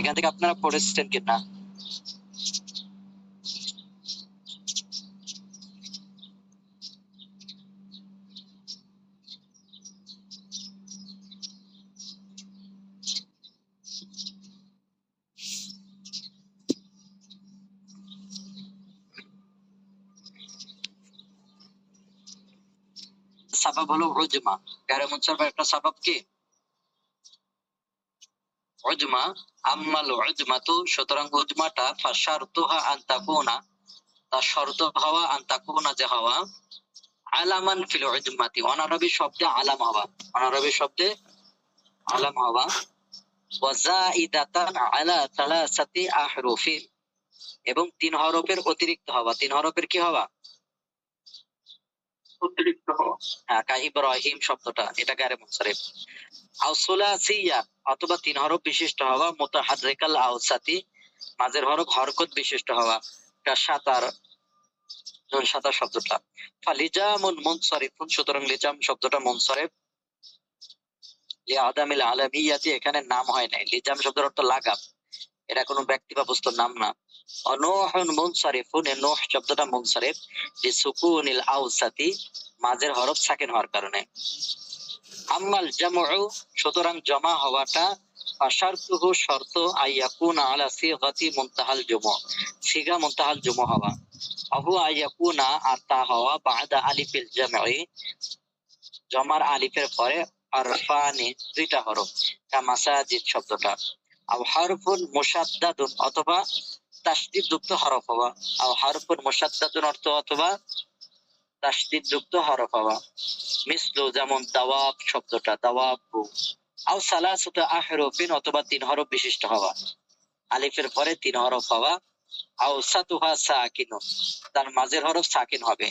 এখান থেকে আপনারা পড়েছেন কিনা? সাবাব হলো উজমা। গায়রে মুনসারিফের একটা সাবাব কি? উজমা। আম্মাল উজমাতু, সুতরাং উজমাটা ফাশারতুহা আন তাকুনা, তার শর্ত হওয়া আন তাকুনা, যে হওয়া আলামান ফিল উজমাতি, অনারবি শব্দে আলাম হওয়া, অনারবি শব্দে আলাম হওয়া, ওয়া যাইদাতান আলা সালাসাতি আহরুফিন, এবং 3 হরফের অতিরিক্ত হওয়া। 3 হরফের কি হওয়া? অতিরিক্ত হওয়া। হ্যাঁ, কা ইব্রাহিম শব্দটা, এটা গায়রে মুনসারিফ। আও সুলাসিয়া, অথবা 3 হরফ বিশিষ্ট হওয়া, মুতাহাররিকাল আওসাতি, মাঝের হরফ হরকত বিশিষ্ট হওয়া, কা সাতার, যেমন সাতার শব্দটা। ফালিজামুন মুনসারিফুন, সুতরাং লিজাম শব্দটা মুনসারিফ। লিআদামিল আলামিয়াতি, এখানে নাম হয় নাই। লিজাম শব্দের অর্থ লাগাম, এটা কোনো ব্যক্তি বা বস্তুর নাম না। অনুহুন মুনসারিফুন, এ নূহ শব্দটা মুনসারিফ লিসুকুনিল আওসাতি, মাঝের হরফ সাকিন হওয়ার কারণে। আম্মাল জামউ, সুতরাং জমা হওয়াটা, ফাশারতুহু শর্ত আইয়াকুনা আলা সিগাতি মুনতাহাল জুমু, সিগা মুনতাহাল জুমু হওয়া, আহু আইয়াকুনা, আর তা হওয়া, বাদা আলিফিল জামঈ, জমার আলিফের পরে হরফানি, 2টা হরফ, কা মাসাজিদ শব্দটা। আও হরফুন মুশাদ্দাদুন, অথবা তাসদীদ যুক্ত হরফ হওয়া। আও হরফুন মুশাদ্দাদুন অর্থ অথবা তাসদীদ যুক্ত হরফ হওয়া। মিসলু, যেমন দাওয়াব শব্দটা, দাওয়াবু। আও সালাসাতু আহরুফিন, অথবা 3 হরফ বিশিষ্ট হওয়া, আলিফের পরে 3 হরফ হওয়া। আও সাতুহা সাকিনুন, তার মাঝের হরফ সাকিন হবে।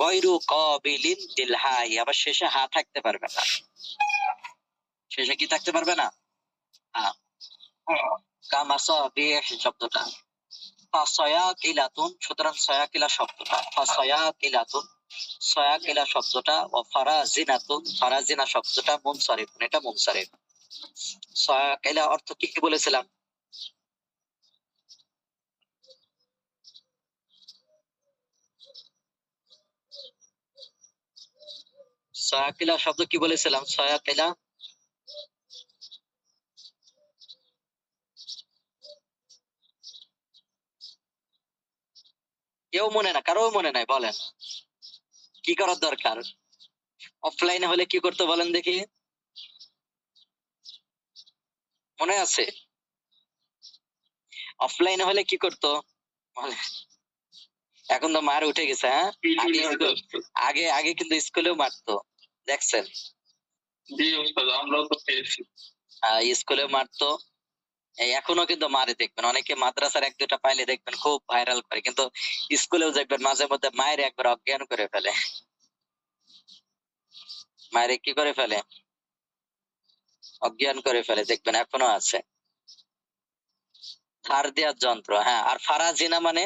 গায়রু কাবিলিন লিল হাই, আবার শেষে হা থাকতে পারবে না। শেষে কি থাকতে পারবে না? হ্যাঁ। কামাসাবিহ শব্দটা। ফাসায়াকিলাতুন, সুতরাং সয়াকিলা শব্দটা, ফাসায়াকিলাতুন, সয়াকিলা শব্দটা, ও ফারাজিনাতুন, ফারাজিনা শব্দটা মুনসারিফ, এটা মুনসারিফ। সয়াকিলা অর্থ কি কি বলেছিলাম? সয়াকিলা শব্দ কি বলেছিলাম? সয়াকিলা কেউ মনে না, কারো মনে নাই, বলেন কি করার দরকার? অফলাইনে হলে কি করতে বলেন দেখি, মনে আছে? অফলাইনে হলে কি করতো বলেন? এখন তো মার উঠে গেছে। হ্যাঁ, আগে আগে কিন্তু স্কুলেও মারতো, দেখছেন? আমরাও তো পেয়েছি। স্কুলেও মারতো, এখনো কিন্তু মারে, দেখবেন অনেকে মাদ্রাসার 1-2টা পাইলে দেখবেন খুব ভাইরাল করে, কিন্তু স্কুলেও দেখবেন মাঝে মধ্যে মায়ের একবার অজ্ঞান করে ফেলে। মায়ের কি করে ফেলে? অজ্ঞান করে ফেলে, দেখবেন এখনো আছে। ধার দেওয়ার যন্ত্র। হ্যাঁ, আর ফারাজিনা মানে?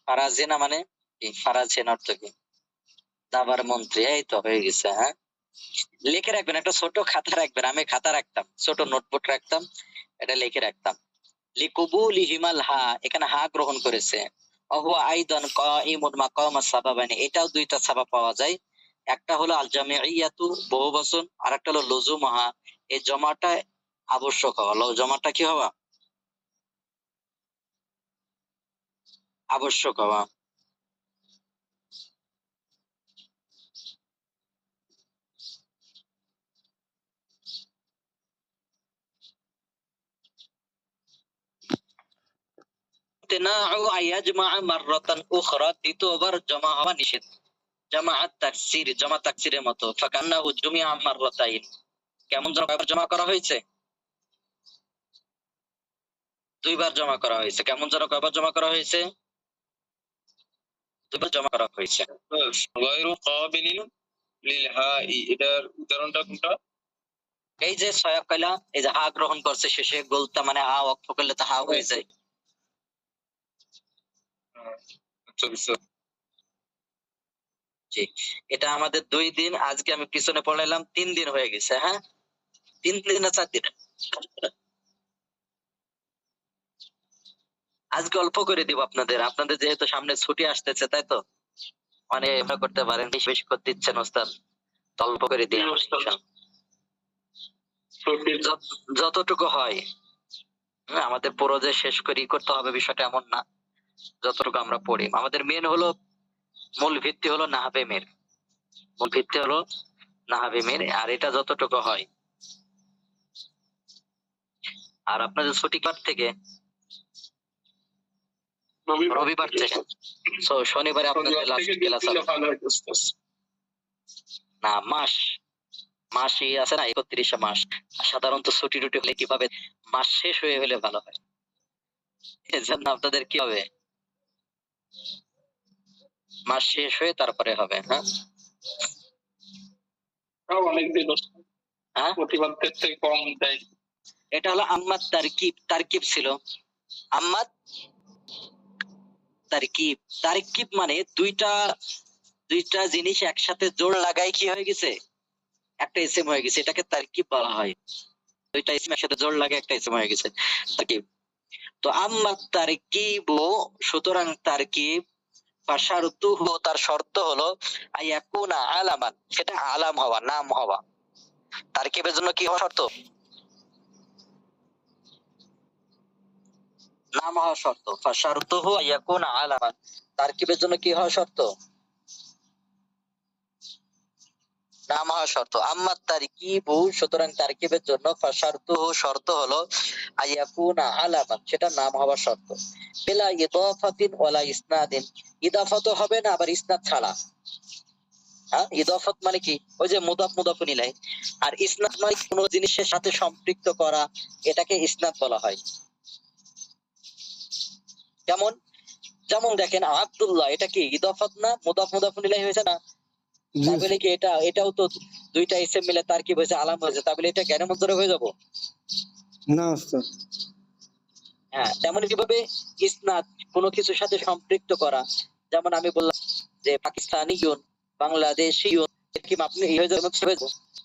ফারাজিনা মানে কি? ফারাজিনা অর্থ কি? দাবার মন্ত্রী। এই তো হয়ে গেছে। হ্যাঁ, লিখে রাখবেন, একটা ছোট খাতা রাখবেন। আমি খাতা রাখতাম, ছোট নোটবুক রাখতাম, এটা লিখে রাখতাম। লিকুবুলিহিমাল হা, এখানে হা গ্রহণ করেছে। অহুয়া আইদান কাইমুন মাকামাস সাবাবানি, এটাও 2টা সাবাব পাওয়া যায়। একটা হলো আল জামিইয়াতু, বহুবচন, আর একটা হলো লুজুমহা, এই জমাটা আবশ্যক হওয়া। জমাটা কি হওয়া? আবশ্যক হওয়া। ইমতিনাউ আইয়াজমা মাররাতান উখরা, দ্বিতীয়বার জমা হওয়া নিষেধ। জামাআত তাকসির, জমা তাকসিরের মতো। ফাকান্নাহু জুমিআ মাররাতাইন, কেমন যেন কয়বার জমা করা হয়েছে? 2বার জমা করা হয়েছে। কেমন যেন কয়বার জমা করা হয়েছে? 2বার জমা করা হয়েছে। গায়রু কাবিলিন লিল হাই, এটার উদাহরণটা কোনটা? এই যে সয়াকালা, এই যে হা গ্রহণ করছে শেষে, গোলতা মানে হা ওয়াকফ করলে তো হা হয়ে যায়। আচ্ছা, জি, এটা আমাদের 2 দিন, আজকে আমি পিছনে পড়াইলাম 3 দিন হয়ে গেছে, হ্যাঁ? 3 দিন না 4 দিন? আজকে অল্প করে দিব আপনাদের। আপনাদের যেহেতু সামনে ছুটি আসতেছে, তাই তো? মানে মনে করতে পারেন বেশি, বেশি করতে ইচ্ছেন ওস্তাদ। তো অল্প করে দিই আমরা ইনশাআল্লাহ। যতটুকু হয়। আমাদের পুরো যে শেষ করেই করতে হবে বিষয়টা এমন না। যতটুকু আমরা পড়ি। আমাদের মেইন হলো, মূল ভিত্তি হলো নাহবে মির। মূল ভিত্তি হলো নাহবে মির। আর এটা যতটুকু হয়। আর আপনাদের ছুটি কার থেকে? রবিবার থেকে। সো শনিবারে আপনাদের লাস্ট ক্লাস হবে। না, মাসই আছে না, 31 মাস। সাধারণত ছুটি টুটি হলে কিভাবে মাস শেষ হয়ে হলে ভালো হয়। এজন্য আপনাদের কি হবে, মাস শেষ হয়ে তারপরে হবে। হ্যাঁ, অনেকদিন হ্যাঁ, প্রতিবাদের থেকে কম দেয়। এটা হলো আম্মাদ তারকিব। তারকিব ছিল আম্মাদ তারকিব। তারকিব মানে দুইটা জিনিস একসাথে জোড় লাগাই কি হয়ে গেছে, একটা ইসিম হয়ে গেছে, এটাকে তারকিব বলা হয়। দুইটা ইসিম একসাথে জোড় লাগে একটা ইসিম হয়ে গেছে, তারকিব। তো আম্মাদ তারকিব, সুতরাং তারকিব, ফাশারতুহু, তার শর্ত হলো আইয়াকুনা আলামান, সেটা আলাম হওয়া, নাম হওয়া। তারকিবের জন্য কি হওয়া শর্ত? নাম হওয়া শর্ত। ফাশারতুহু আইয়াকুনা আলামান, তারকিবের জন্য কি হওয়া শর্ত? নাম হওয়া শর্ত। আম্মাত তারকিবু, সুতরাং তারকিবের জন্য ফাশারতুহু, শর্ত হলো আইয়াকুনা আলামান, সেটা নাম হওয়া শর্ত। বিলা ইদাফাতিন ওয়ালা ইসনাদিন, ইদাফাতও হবে না আবার ইসনাদ ছাড়া। হ্যাঁ, ইদাফাত মানে কি, ওই যে মুদাফ মুদাফুন ইলাইহি। আর ইসনাদ মানে কোনো জিনিসের সাথে সম্পৃক্ত করা, এটাকে ইসনাদ বলা হয়। যেমন যেমন দেখেন আব্দুল্লাহ, এটা কি ইদাফাত না, মুদাফ মুদাফুন ইলাইহি হয়েছে না? তাহলে কি এটাও তো দুইটা ইসম মিলে তারকিব হয়েছে, আলাম হয়েছে, তাহলে এটা জ্ঞানের মধ্যে হয়ে যাব না উস্তাদ। হ্যাঁ, তেমন কিভাবে ইসনাদ কোনো কিছুর সাথে সম্পৃক্ত করা, যেমন আমি বললাম যে পাকিস্তানি ইউন, বাংলাদেশি ইউন, কি আপনি হয়ে যাবে,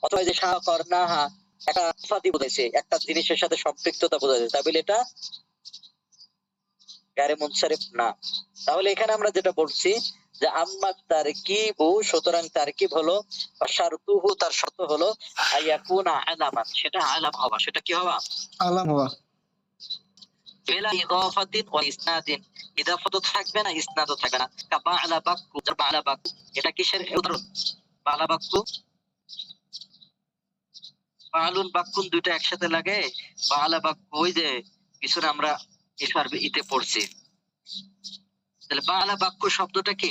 অথবা যে শাহ করনাহা, একটা ফাদি বোঝাইছে, একটা জিনিসের সাথে সম্পৃক্ততা বোঝাইছে, তাহলে এটা গায়রে মুনসারিফ না। তাহলে এখানে আমরা যেটা বলছি যে আম্মা তারকিবু, সুতরাং তারকিব হলো, শারতুহু, তার শর্ত হলো আইয়াকুনা আলামান, সেটা আলাম হওয়া। সেটা কি হওয়া? আলাম হওয়া। বিলা ইদাফাতিন ওয়া ইসনাদিন, ইদাফাতও থাকবে না, ইসনাদও থাকবে না। কা বা'লা বাক্কু, বা'লা বাক্কু, এটা কিসের উদাহরণ? বা'লা বাক্কু, বা'লুন বাক্কুন, দুইটা একসাথে লাগে বা'লা বাক্কু। ওই যে পিছনে আমরা ইশার ইতে পড়ছি। তাহলে বা'লা বাক্কু শব্দটা কি?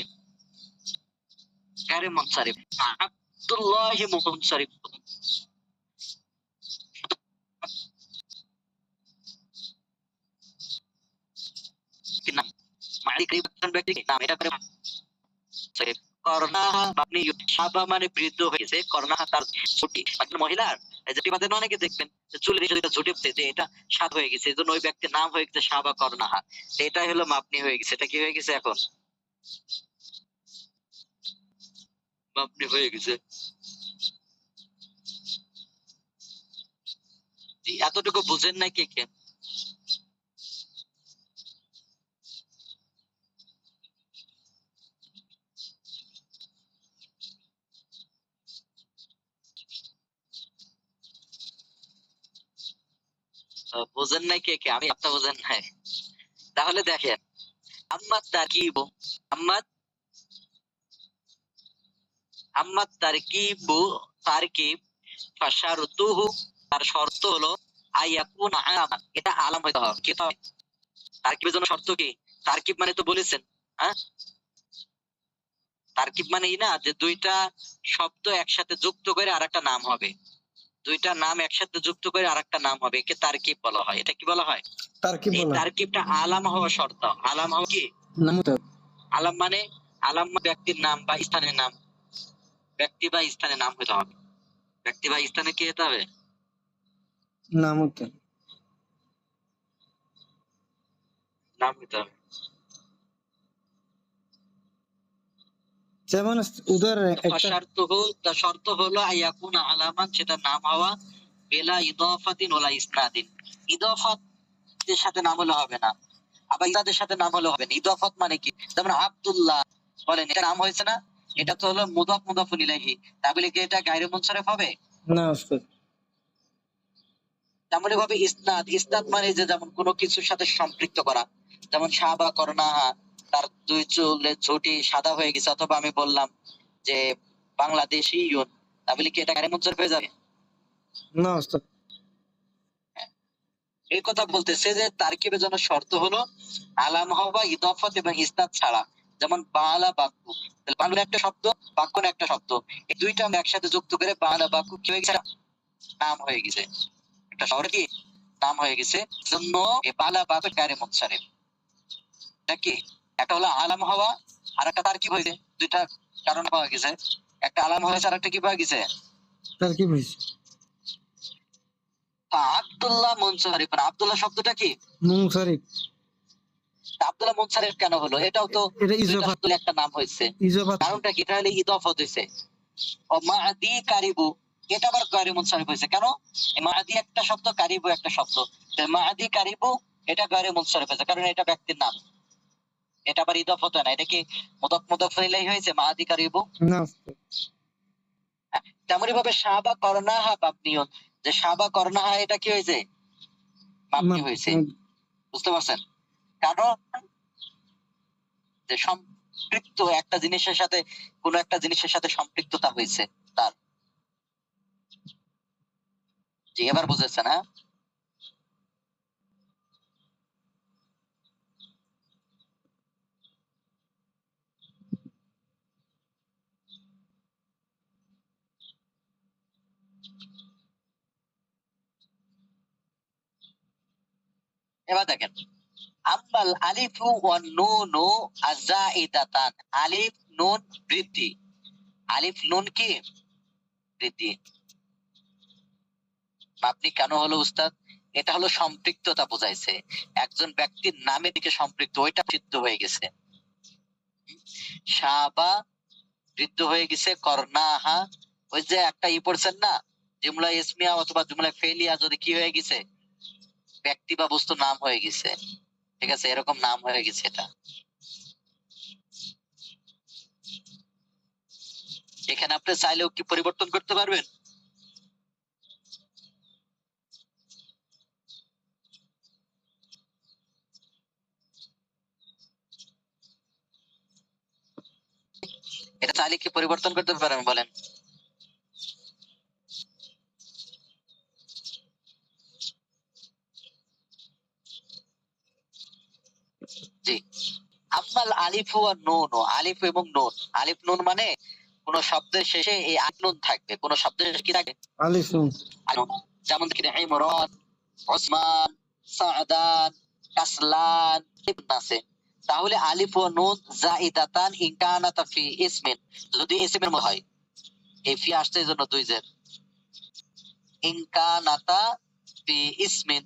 গায়রে মুনসারিফ। আব্দুল্লাহি মুনসারিফ। কি নাম? মালিক ব্যক্তি নাম, এটা করে মুনসারিফ। করনাহা আপনি সাবা মানে বৃদ্ধ হয়েছে, করনাহা তার ছুটি, মানে মহিলার এই যে বিবাদে অনেকে দেখবেন যে চুলের ভিতরে ঝুটে উঠছে, যে এটা সাদ হয়ে গেছে, এজন্য ওই ব্যক্তির নাম হয়ে গেছে সাবা করনাহা। এটাই হলো মাপনি হয়ে গেছে। এটা কি হয়ে গেছে এখন? মাপনি হয়ে গেছে। এতটুকু বুঝেন নাই কে কে? বুঝেন নাই কে কে? আমি আপনার বুঝেন নাই। তাহলে দেখেন, আম্মাত তারকিব, আম্মাত আম্মাত তারকিব, তারকিব, ফাশারতুহু, তার শর্ত হলো আইয়াকুনা আলামান, এটা আলাম হইতে হবে। কি হবে? তারকিবের জন্য শর্ত কি? তারকিব মানে তো বলেছেন, হ্যাঁ, তারকিব মানেই না যে দুইটা শব্দ একসাথে যুক্ত করে আরেকটা নাম হবে। দুইটা নাম একসাথে যুক্ত করে আরেকটা নাম হবে, একে তারকিব বলা হয়। এটা কি বলা হয়? তারকিব এই বলা। তারকিবটা আলাম হওয়া শর্ত। আলাম হওয়া কি? নাম উস্তাদ। আলাম মানে, আলাম মানে ব্যক্তির নাম বা স্থানের নাম। ব্যক্তি বা স্থানের নাম হতে হবে। ব্যক্তি বা স্থানে কি হতে হবে? নাম উস্তাদ। নাম হতে হবে। যেমন উদাহরণ একটা শর্ত হলো আইয়াকুনা আলামান, সেটা নাম হওয়া, বেলা ইদাফাতিন ওয়ালা ইসনাদিন। ইদাফাতের সাথে নাম হলে হবে না, আবার ইসনাদের সাথে নাম হলে হবে না। ইদাফাত মানে কি? যেমন আব্দুল্লাহ বলেন, এটা নাম হয়েছে না, এটা তো হলো মুদাফ মুদাফুন ইলাইহি, তাহলে কি এটা গায়রে মুনসারিফ হবে? না উস্তাদ। তেমনি ভাবে ইসনাদ, ইসনাদ মানে যে যেমন কোনো কিছুর সাথে সম্পৃক্ত করা, যেমন সাবা করনাহা, তার দুই চুলের ঝুঁটি সাদা হয়ে গেছে, অথবা আমি বললাম যে বাংলাদেশি ইউন, তাহলে কি এটা গায়রে মুনসারিফ হয়ে যাবে? না উস্তাদ। এই কথা বলতেছে যে তারকিবের জন্য শর্ত হলো আলাম হওয়া, ইদাফাত এবং ইসনাদ ছাড়া। যেমন বাংলা বাক্য, বাংলা একটা শব্দ, বাক্য না একটা শব্দ, এই দুইটা আমরা একসাথে যুক্ত করে বাংলা বাক্য কি হয়ে গেছে? নাম হয়ে গেছে। একটা শহরে কি নাম হয়ে গেছে, জন্য এই বাংলা বাক্য গায়রে মুনসারিফ। এটা কি? একটা হলো আলাম হওয়া, আর একটা তারকিব হয়েছে। দুইটা কারণ পাওয়া গেছে, একটা আলাম হয়েছে আর একটা কি পাওয়া গেছে? তার কি বুঝছি? আব্দুল্লাহ মুনসারিফ। আব্দুল্লাহ শব্দটা কি? মুনসারিফ। আব্দুল্লাহ মুনসারিফ কেন হলো? এটাও তো এটা দুইটা ইজাফাত। শব্দের একটা নাম হয়েছে। ইজাফাত। কারণটা কি? এটা হলে ইদাফাত হয়েছে। ও মাদি কারিবু, এটা আবার গায়রে মুনসারিফ হয়েছে কেন? এই মাদি একটা শব্দ, কারিবু একটা শব্দ, তো মাদি কারিবু এটা গায়রে মুনসারিফ হয়েছে, কারণ এটা ব্যক্তির নাম, এটা আবার ইদাফাত হয় না। এটা কি মুদাফ মুদাফ ইলাইহি হয়েছে মাদি কারিবু? না উস্তাদ। তেমনি ভাবে সাবা করনাহা মাবনিয়ুন, যে সাবা করনাহা এটা কি হয়েছে? মাবনি হয়েছে। বুঝতে পারছেন? কারণ যে সম্পৃক্ত একটা জিনিসের সাথে, কোন একটা জিনিসের সাথে সম্পৃক্ততা হয়েছে তার। জি, এবার বুঝেছেন? হ্যাঁ, এবার দেখেন, আম্মাল আলিফু ওয়ান নুনু আযাইদাতান, আলিফ নুন বৃদ্ধি। আলিফ নুন কি? বৃদ্ধি। আপনি কেন হলো উস্তাদ? এটা হলো সম্পৃক্ততা বোঝাইছে, একজন ব্যক্তির নামের দিকে সম্পৃক্ত, ওইটা সিদ্ধ হয়ে গেছে। সাবা বৃদ্ধ হয়ে গেছে, করনাহা ওই যে একটা পড়ছেন না, জুমলা ইসমিয়া অথবা জুমলা ফেলিয়া যদি কি হয়ে গেছে? ব্যক্তি বা বস্তু নাম হয়ে গেছে। ঠিক আছে, এরকম নাম হয়ে গেছে এটা। এখানে আপনি চাইলেও কি পরিবর্তন করতে পারবেন? এটা চাইলে কি পরিবর্তন করতে পারবেন বলেন? জি। আম্মাল আলিফু আর নুন, আলিফ এবং নুন, আলিফ নুন মানে কোন শব্দের শেষে এই আলিফ নুন থাকবে, কোন শব্দের শেষে কি থাকবে? আলিফ নুন। যেমন দেখেন ইমরান, ওসমান, সাদান, কাসলান, ইবন আছে। তাহলে আলিফ ও নুন জাইদাতান ইন কানাতা ফি ইসমিন, যদি ইসমের মধ্যে হয়, এই ফি আসছে এজন্য দুই জের। ইন কানাতা ফি ইসমিন,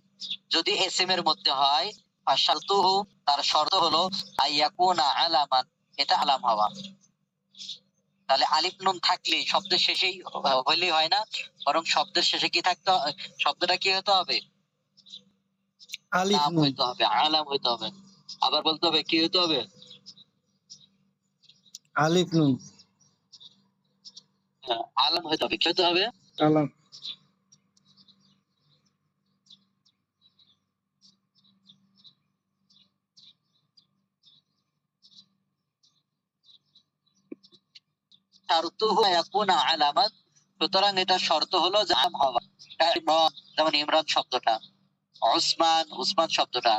যদি ইসমের মধ্যে হয়, ফাশালতুহু, তার শর্ত হলো আইয়াকুনা আলামান, এটা আলাম হওয়া। তাহলে আলিফ নুন থাকলে শব্দের শেষেই হইলেই হয় না, বরং শব্দের শেষে কি থাকতে হবে? শব্দটা কি হতে হবে? আলিফ নাম নুন। হইতে হবে, আলাম হইতে হবে। আবার বলতে হবে কি হইতে হবে? আলিফ নুন। হ্যাঁ, আলাম হইতে হবে। কি হইতে হবে? আলাম। শারতুহু ইয়াকুনা আলামান, সুতরাং এটা শর্ত হলো যে আলাম হওয়া। ইমরান, যেমন ইমরান শব্দটা, ওসমান, উসমান শব্দটা,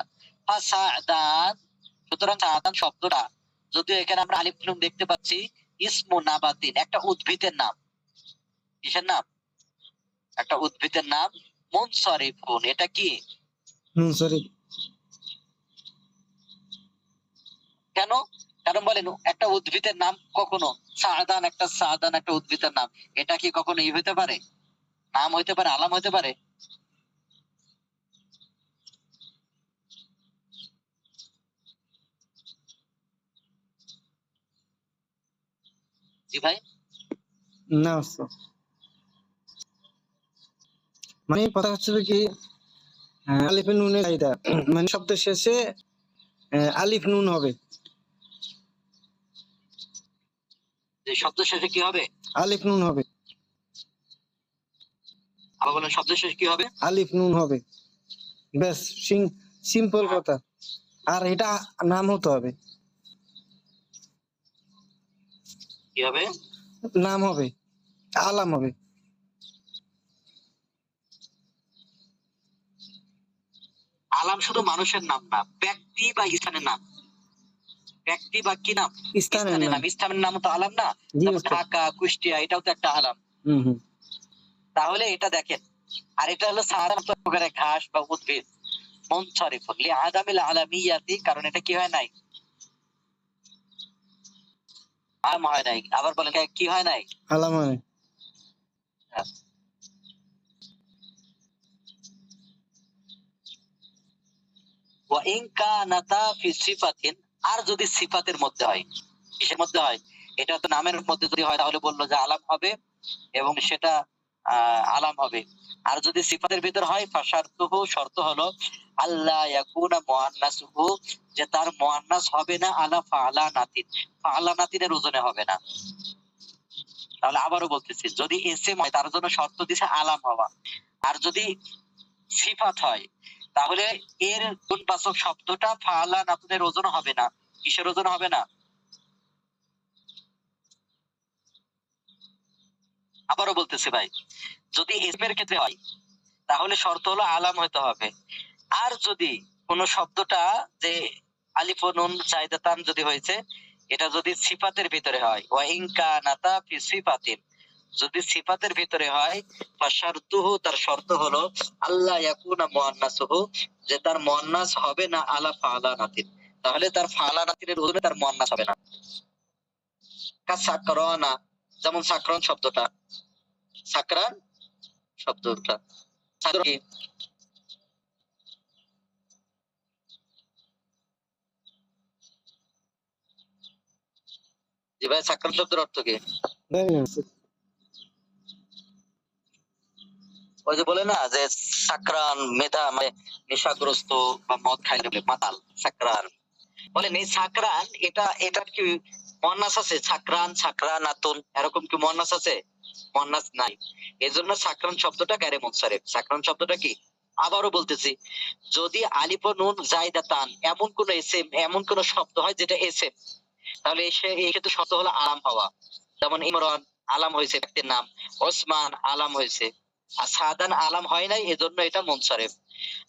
ফাসাদান, সুতরাং সাদান শব্দটা, যদিও এখানে আমরা আলিফ নুন দেখতে পাচ্ছি, ইসমু নাবাতিন, একটা উদ্ভিদের নাম। কিসের নাম? একটা উদ্ভিদের নাম। মুনসারিফুন, এটা কি? মুনসারিফ। কেন? কারণ বলেন, একটা উদ্ভিদের নাম কখনো সাদান, একটা সাদান একটা উদ্ভিদের নাম, এটা কি কখনো হইতে পারে? নাম হইতে পারে, আলাম হইতে পারে? জি ভাই, না উস্তাদ। মানে কথা হচ্ছে যে কি আলিফে নুনের চাহিদা মানে শব্দের শেষে আলিফ নুন হবে। যে শব্দ শেষে কি হবে? আলিফ নুন হবে। আবার বলেন, শব্দ শেষে কি হবে? আলিফ নুন হবে। ব্যাস সিম্পল কথা। আর এটা নাম হতে হবে। কি হবে? নাম হবে, আলাম হবে। আলাম শুধু মানুষের নাম না, ব্যক্তি বা স্থানের নাম। ব্যক্তি বা কি নাম? স্থানের স্থানের নাম। নাম। স্থানের নাম তো আলাম না? জি যেমন উস্তাদ। ঢাকা, কুষ্টিয়া, এটাও তো একটা আলাম। হুম হুম। তাহলে এটা দেখেন, আর এটা হলো সাধারণত প্রকারের ঘাস বা উদ্ভিদ। মুনসারিফুন লিআদামিল আলামিয়াতি, কারণ এটা কি হয় নাই? আলাম হয় নাই। আবার বলেন, কি হয় নাই? আলাম হয়। ওয়া ইন কানাতা ফি সিফাতিন, আর যদি সিফাতের মধ্যে হয়। কিসের মধ্যে হয়? এটা তো নামের মধ্যে যদি হয় তাহলে বললো যে আলাম হবে, এবং সেটা আলাম হবে। আর যদি সিফাতের ভিতর হয়, ফাশারতুহু, শর্ত হলো আল্লাহ ইয়াকুনা মুআন্নাসুহু, যে তার মুআন্নাস হবে না আলা ফাআলা নাতিন, ফাআলা নাতিনের ওজনে হবে না। তাহলে আবারও বলতেছি, যদি এসএম হয় তার জন্য শর্ত দিছে আলাম হওয়া। আর যদি সিফাত হয় তাহলে এর গুণবাচক শব্দটা ফাআলা নাতুনের ওজন হবে না। কিসের ওজন হবে না? আবারও বলতেছি ভাই, যদি ইসমের ক্ষেত্রে হয় তাহলে শর্ত হলো আলাম হতে হবে। আর যদি কোন শব্দটা যে আলিফ ও নুন জায়দাতান যদি হয়েছে, এটা যদি সিফাতের ভিতরে হয়, ওয়া ইন কানাতা ফি সিফাতিন, যদি সিফাতের ভিতরে হয়, ফাশারতুহু, তার শর্ত হলো আল্লাহ ইয়াকুনা মুআন্নাসুহু, যে তার মুআন্নাস হবে না আলা ফাআলা নাতিন, তাহলে তার ফাআলা নাতিনের ওজনে তার মুআন্নাস হবে না। সাকরানা, যেমন সাকরান শব্দটা, সাকরান শব্দটা ছাত্র কি? জি ভাই, সাকরান শব্দের অর্থ কি? জানি না উস্তাদ। ওই যে বলে না যে সাকরান, মেধা মানে নেশাগ্রস্ত বা মদ খাইলে বলে মাতাল, সাকরান। বলেন এই সাকরান, এটার কি মুয়ান্নাস আছে? সাকরান, সাকরানাতুন, এরকম কি মুয়ান্নাস আছে? মুয়ান্নাস নাই। এজন্য সাকরান শব্দটা গায়রে মুনসারিফ। সাকরান শব্দটা কি? আবারও বলতেছি, যদি আলিফ ও নুন জায়দাতান এমন কোন এসএম, এমন কোন শব্দ হয় যেটা এসএম, তাহলে এই ক্ষেত্রে শব্দ হলো আলাম হওয়া। যেমন ইমরান আলাম হয়েছে ব্যক্তির নাম, ওসমান আলাম হয়েছে, আর সাদান আলাম হয় নাই, এজন্য এটা মুনসারিফ।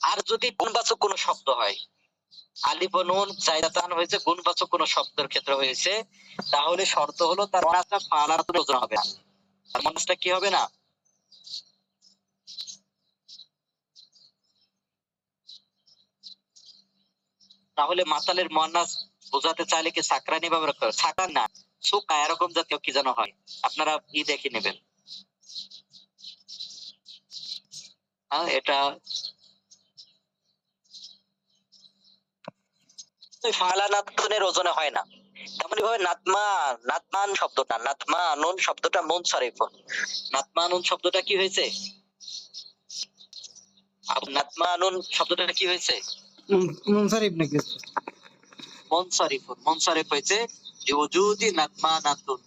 আর যদি গুণবাচক কোন শব্দ হয়, আলিফ ও নুন জায়দাতান হয়েছে, গুণবাচক কোন শব্দের ক্ষেত্রে হয়েছে, তাহলে শর্ত হলো তার মুনাসটা ফাআলাতুন ওজন হবে না। তার মুনাসটা কি হবে না? তাহলে মাতালের মুয়ান্নাস বোঝাতে চাইলে কি সাকরানি ব্যবহার করে? সাকরান না, সুকা এরকম জাতীয় কি যেন হয়, আপনারা দেখে নেবেন। এটা ফাআলা নাতুনের ওজনে হয় না। তেমনি ভাবে নাতমান শব্দটা, নাতমানুন শব্দটা মুনসারিফুন। নাতমানুন শব্দটা কি হয়েছে? নাতমানুন শব্দটা কি হয়েছে? মুনসারিফ নাকি উস্তাদ? মুনসারিফুন, মুনসারিফ হয়েছে যে ওজুদি নাতমানাতুন,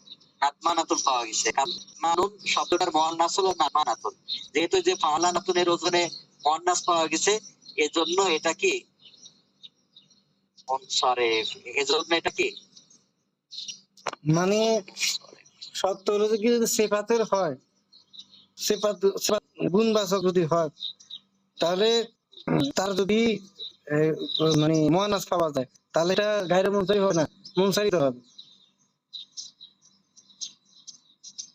নাতমানাতুন পাওয়া গেছে। নাতমানুন শব্দটার মুয়ান্নাস হলো নাতমানাতুন, যেহেতু যে ফাআলা নাতুনের ওজনে মুয়ান্নাস পাওয়া গেছে, এজন্য এটা কি মুনসারিফ। এজন্য এটা কি মানে শর্ত হলো যে কি যদি সিফাতের হয়, সিফাত গুণবাচক যদি হয়, তাহলে তার যদি এ, মানে মুয়ান্নাস পাওয়া যায়, তাহলে এটা গায়রে মুনসারিফ হবে না, মুনসারিফ হবে।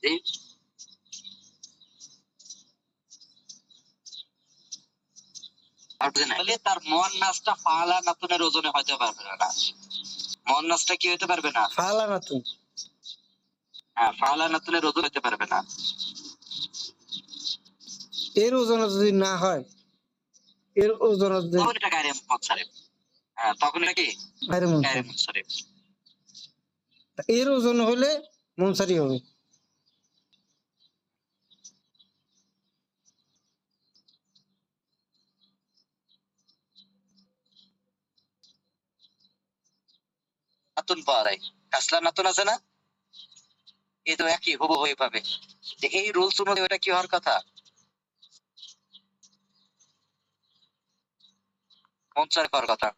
এই তাহলে তার মুয়ান্নাসটা ফাআলা নাতুনের ওজনে হতে পারবে না। মুয়ান্নাসটা কি হতে পারবে না? ফাআলা নাতুন। হ্যাঁ, ফাআলা নাতুনের ওজন হতে পারবে না। এর ওজন যদি না হয়, এর ওজন যদি তখন এটা গায়রে মুনসারিফ। হ্যাঁ, তখন এটা কি গায়রে গায়রে মুনসারিফ। মুনসারিফ। এর ওজন হলে মুনসারি হবে। নাতুন পাওয়া যায়, কাসলা নাতুন আছে না, এই তো একই হুবহু পাবে। যে এই রুলস অনুযায়ী ওটা কি হওয়ার কথা, মুনসারিফ হওয়ার কথা।